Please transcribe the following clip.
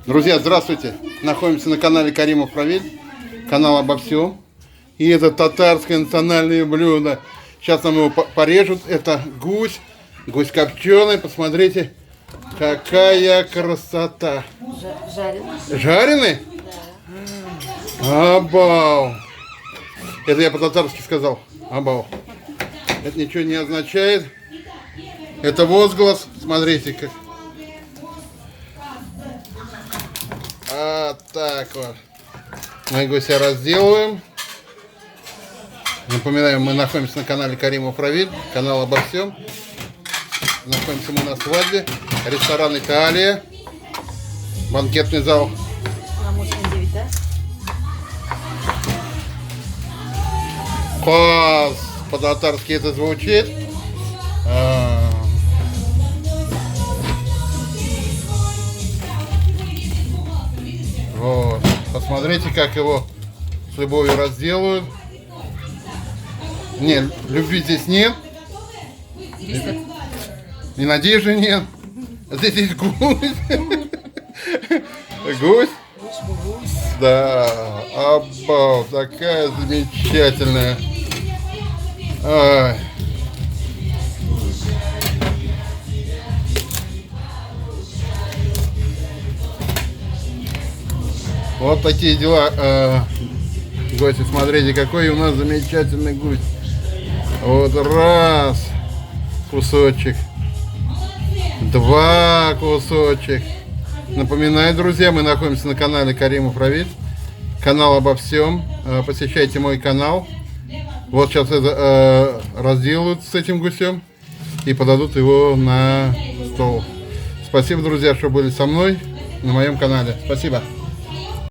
Друзья, здравствуйте! Находимся на канале Каримов Равиль, канал обо всем. И это татарское национальное блюдо. Сейчас нам его порежут. Это гусь копченый. Посмотрите, какая красота. Жареный. Жареный? Да. Абау. Это я по-татарски сказал. Абау. Это ничего не означает. Это возглас. Смотрите, как. Так вот. Мы гуся разделываем. Напоминаю, мы находимся на канале Каримов Равиль, канал обо всем. Находимся мы на свадьбе. Ресторан Италия. Банкетный зал. Класс! По-татарски это звучит. Вот. Посмотрите, как его с любовью разделают. Нет, любви здесь нет. И надежды нет. Здесь есть гусь. Гусь? Да. Обал. Такая замечательная. Ай. Вот такие дела, гости. Смотрите, какой у нас замечательный гусь. Вот раз кусочек, два кусочек. Напоминаю, друзья, мы находимся на канале Каримов Равиль, канал обо всем. Посещайте мой канал. Вот сейчас это разделают с этим гусем и подадут его на стол. Спасибо, друзья, что были со мной на моем канале. Спасибо.